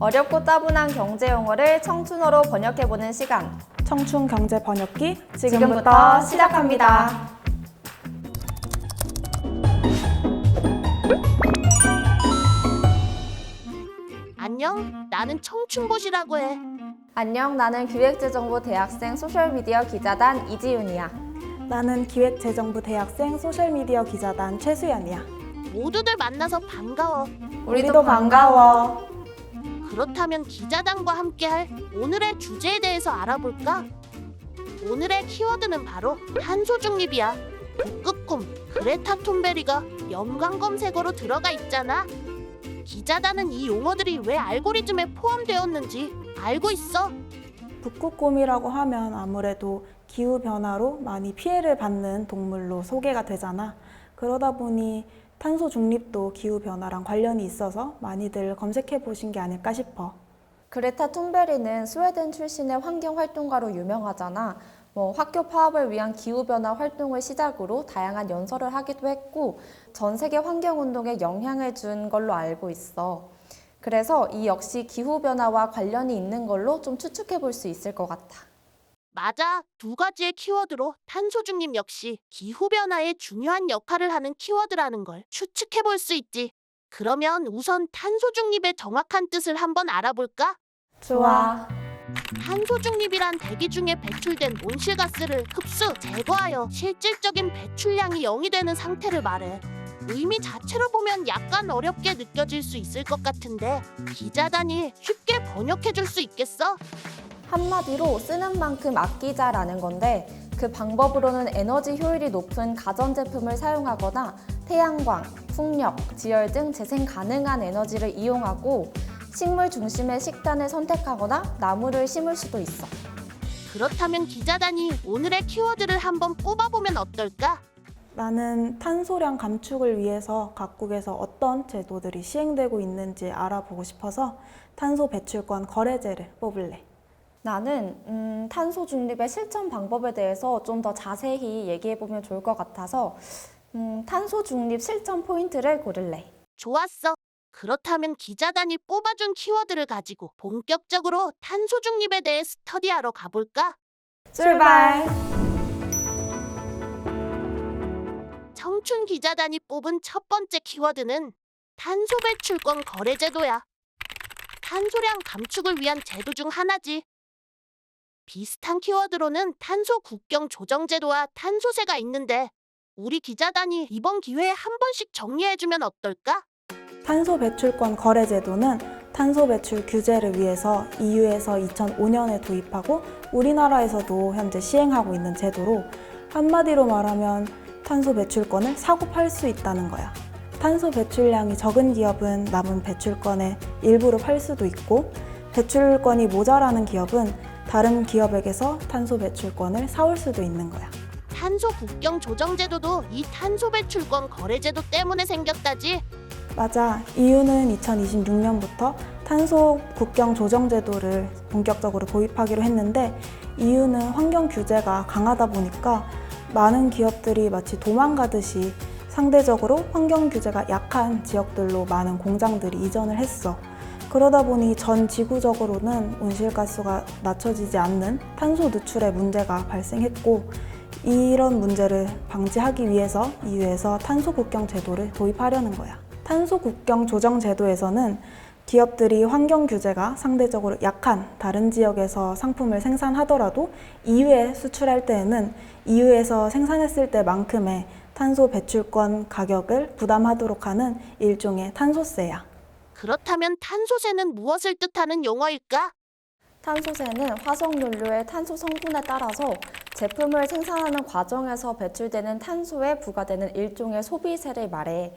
어렵고 따분한 경제 용어를 청춘어로 번역해보는 시간. 청춘 경제 번역기 지금부터 시작합니다. 안녕, 나는 청춘봇이라고 해. 안녕, 나는 기획재정부 대학생 소셜미디어 기자단 이지윤이야. 나는 기획재정부 대학생 소셜미디어 기자단 최수연이야. 모두들 만나서 반가워. 우리도 반가워. 그렇다면 기자단과 함께할 오늘의 주제에 대해서 알아볼까? 오늘의 키워드는 바로 탄소 중립이야. 북극곰 그레타 툰베리가 연관 검색어로 들어가 있잖아. 기자단은 이 용어들이 왜 알고리즘에 포함되었는지 알고 있어? 북극곰이라고 하면 아무래도 기후변화로 많이 피해를 받는 동물로 소개가 되잖아. 그러다 보니 탄소 중립도 기후변화랑 관련이 있어서 많이들 검색해 보신 게 아닐까 싶어. 그레타 툰베리는 스웨덴 출신의 환경활동가로 유명하잖아. 학교 파업을 위한 기후변화 활동을 시작으로 다양한 연설을 하기도 했고 전 세계 환경운동에 영향을 준 걸로 알고 있어. 그래서 이 역시 기후변화와 관련이 있는 걸로 좀 추측해 볼 수 있을 것 같아. 맞아. 두 가지의 키워드로 탄소 중립 역시 기후변화에 중요한 역할을 하는 키워드라는 걸 추측해 볼 수 있지. 그러면 우선 탄소 중립의 정확한 뜻을 한번 알아볼까? 좋아. 탄소 중립이란 대기 중에 배출된 온실가스를 흡수, 제거하여 실질적인 배출량이 0이 되는 상태를 말해. 의미 자체로 보면 약간 어렵게 느껴질 수 있을 것 같은데 기자단이 쉽게 번역해 줄 수 있겠어? 한마디로 쓰는 만큼 아끼자라는 건데 그 방법으로는 에너지 효율이 높은 가전제품을 사용하거나 태양광, 풍력, 지열 등 재생 가능한 에너지를 이용하고 식물 중심의 식단을 선택하거나 나무를 심을 수도 있어. 그렇다면 기자단이 오늘의 키워드를 한번 뽑아보면 어떨까? 나는 탄소량 감축을 위해서 각국에서 어떤 제도들이 시행되고 있는지 알아보고 싶어서 탄소 배출권 거래제를 뽑을래. 나는 탄소 중립의 실천 방법에 대해서 좀 더 자세히 얘기해보면 좋을 것 같아서 탄소 중립 실천 포인트를 고를래. 좋았어. 그렇다면 기자단이 뽑아준 키워드를 가지고 본격적으로 탄소 중립에 대해 스터디하러 가볼까? 출발! 청춘 기자단이 뽑은 첫 번째 키워드는 탄소 배출권 거래제도야. 탄소량 감축을 위한 제도 중 하나지. 비슷한 키워드로는 탄소 국경 조정제도와 탄소세가 있는데 우리 기자단이 이번 기회에 한 번씩 정리해주면 어떨까? 탄소 배출권 거래제도는 탄소 배출 규제를 위해서 EU에서 2005년에 도입하고 우리나라에서도 현재 시행하고 있는 제도로 한마디로 말하면 탄소 배출권을 사고 팔 수 있다는 거야. 탄소 배출량이 적은 기업은 남은 배출권의 일부를 팔 수도 있고 배출권이 모자라는 기업은 다른 기업에게서 탄소 배출권을 사올 수도 있는 거야. 탄소 국경 조정제도도 이 탄소 배출권 거래제도 때문에 생겼다지? 맞아. EU는 2026년부터 탄소 국경 조정 제도를 본격적으로 도입하기로 했는데 EU는 환경 규제가 강하다 보니까 많은 기업들이 마치 도망가듯이 상대적으로 환경 규제가 약한 지역들로 많은 공장들이 이전을 했어. 그러다 보니 전 지구적으로는 온실가스가 낮춰지지 않는 탄소 누출의 문제가 발생했고 이런 문제를 방지하기 위해서 EU에서 탄소 국경 제도를 도입하려는 거야. 탄소 국경 조정 제도에서는 기업들이 환경 규제가 상대적으로 약한 다른 지역에서 상품을 생산하더라도 EU에 수출할 때에는 EU에서 생산했을 때만큼의 탄소 배출권 가격을 부담하도록 하는 일종의 탄소세야. 그렇다면 탄소세는 무엇을 뜻하는 용어일까? 탄소세는 화석연료의 탄소 성분에 따라서 제품을 생산하는 과정에서 배출되는 탄소에 부과되는 일종의 소비세를 말해.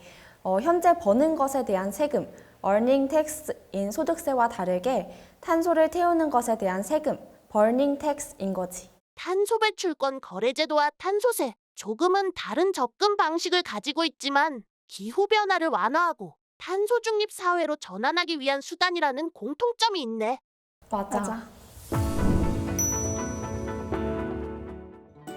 현재 버는 것에 대한 세금, earning tax인 소득세와 다르게 탄소를 태우는 것에 대한 세금, burning tax인 거지. 탄소 배출권 거래제도와 탄소세, 조금은 다른 접근 방식을 가지고 있지만 기후변화를 완화하고 탄소 중립 사회로 전환하기 위한 수단이라는 공통점이 있네. 맞아.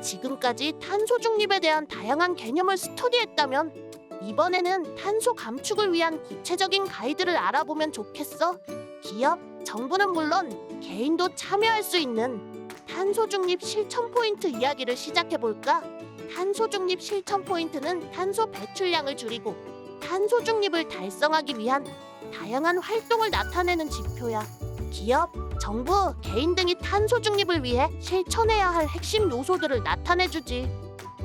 지금까지 탄소 중립에 대한 다양한 개념을 스터디했다면 이번에는 탄소 감축을 위한 구체적인 가이드를 알아보면 좋겠어. 기업, 정부는 물론 개인도 참여할 수 있는 탄소 중립 실천 포인트 이야기를 시작해 볼까? 탄소 중립 실천 포인트는 탄소 배출량을 줄이고 탄소 중립을 달성하기 위한 다양한 활동을 나타내는 지표야. 기업, 정부, 개인 등이 탄소 중립을 위해 실천해야 할 핵심 요소들을 나타내주지.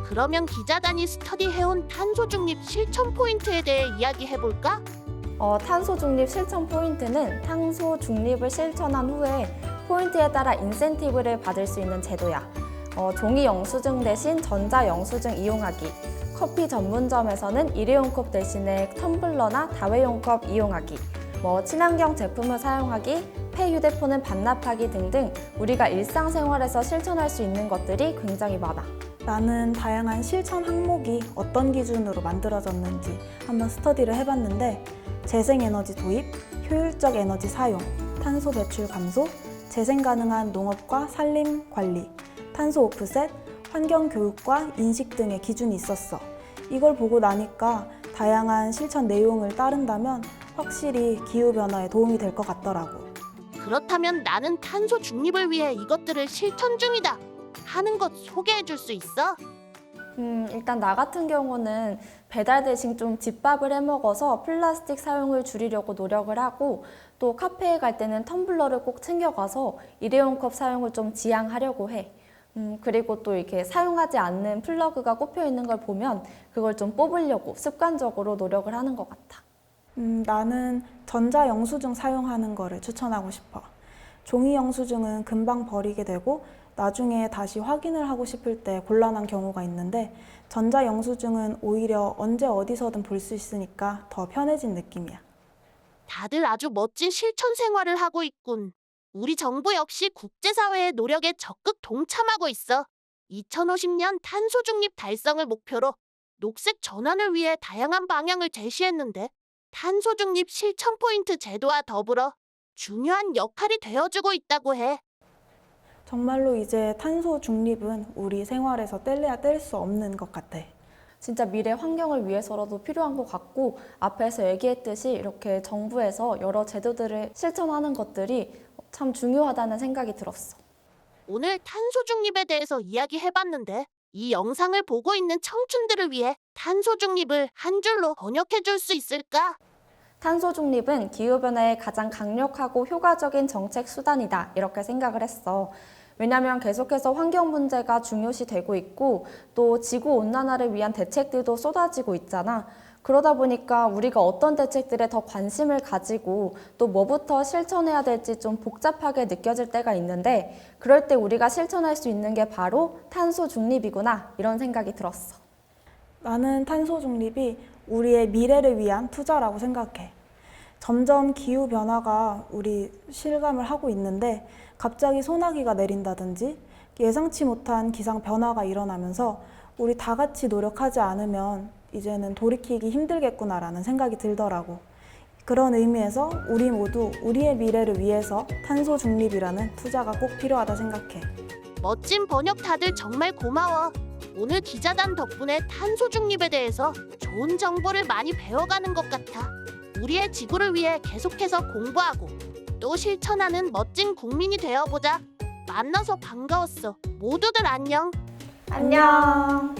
그러면 기자단이 스터디해온 탄소 중립 실천 포인트에 대해 이야기해볼까? 탄소 중립 실천 포인트는 탄소 중립을 실천한 후에 포인트에 따라 인센티브를 받을 수 있는 제도야. 종이 영수증 대신 전자 영수증 이용하기, 커피 전문점에서는 일회용 컵 대신에 텀블러나 다회용 컵 이용하기, 친환경 제품을 사용하기, 폐 휴대폰은 반납하기 등등 우리가 일상생활에서 실천할 수 있는 것들이 굉장히 많아. 나는 다양한 실천 항목이 어떤 기준으로 만들어졌는지 한번 스터디를 해봤는데 재생에너지 도입, 효율적 에너지 사용, 탄소 배출 감소, 재생 가능한 농업과 산림 관리, 탄소 오프셋, 환경 교육과 인식 등의 기준이 있었어. 이걸 보고 나니까 다양한 실천 내용을 따른다면 확실히 기후변화에 도움이 될 것 같더라고. 그렇다면 나는 탄소 중립을 위해 이것들을 실천 중이다 하는 것 소개해 줄 수 있어? 일단 나 같은 경우는 배달 대신 좀 집밥을 해 먹어서 플라스틱 사용을 줄이려고 노력을 하고 또 카페에 갈 때는 텀블러를 꼭 챙겨가서 일회용 컵 사용을 좀 지양하려고 해. 그리고 또 이렇게 사용하지 않는 플러그가 꼽혀 있는 걸 보면 그걸 좀 뽑으려고 습관적으로 노력을 하는 것 같아. 나는 전자 영수증 사용하는 거를 추천하고 싶어. 종이 영수증은 금방 버리게 되고 나중에 다시 확인을 하고 싶을 때 곤란한 경우가 있는데 전자 영수증은 오히려 언제 어디서든 볼 수 있으니까 더 편해진 느낌이야. 다들 아주 멋진 실천 생활을 하고 있군. 우리 정부 역시 국제사회의 노력에 적극 동참하고 있어. 2050년 탄소 중립 달성을 목표로 녹색 전환을 위해 다양한 방향을 제시했는데 탄소 중립 실천 포인트 제도와 더불어 중요한 역할이 되어주고 있다고 해. 정말로 이제 탄소 중립은 우리 생활에서 뗄래야 뗄 수 없는 것 같아. 진짜 미래 환경을 위해서라도 필요한 것 같고 앞에서 얘기했듯이 이렇게 정부에서 여러 제도들을 실천하는 것들이 참 중요하다는 생각이 들었어. 오늘 탄소 중립에 대해서 이야기해봤는데 이 영상을 보고 있는 청춘들을 위해 탄소 중립을 한 줄로 번역해 줄 수 있을까? 탄소 중립은 기후변화에 가장 강력하고 효과적인 정책 수단이다 이렇게 생각을 했어. 왜냐하면 계속해서 환경 문제가 중요시 되고 있고 또 지구온난화를 위한 대책들도 쏟아지고 있잖아. 그러다 보니까 우리가 어떤 대책들에 더 관심을 가지고 또 뭐부터 실천해야 될지 좀 복잡하게 느껴질 때가 있는데 그럴 때 우리가 실천할 수 있는 게 바로 탄소 중립이구나 이런 생각이 들었어. 나는 탄소 중립이 우리의 미래를 위한 투자라고 생각해. 점점 기후변화가 우리 실감을 하고 있는데 갑자기 소나기가 내린다든지 예상치 못한 기상 변화가 일어나면서 우리 다 같이 노력하지 않으면 이제는 돌이키기 힘들겠구나라는 생각이 들더라고. 그런 의미에서 우리 모두 우리의 미래를 위해서 탄소 중립이라는 투자가 꼭 필요하다 생각해. 멋진 번역 다들 정말 고마워. 오늘 기자단 덕분에 탄소 중립에 대해서 좋은 정보를 많이 배워가는 것 같아. 우리의 지구를 위해 계속해서 공부하고 또 실천하는 멋진 국민이 되어보자. 만나서 반가웠어. 모두들 안녕. 안녕.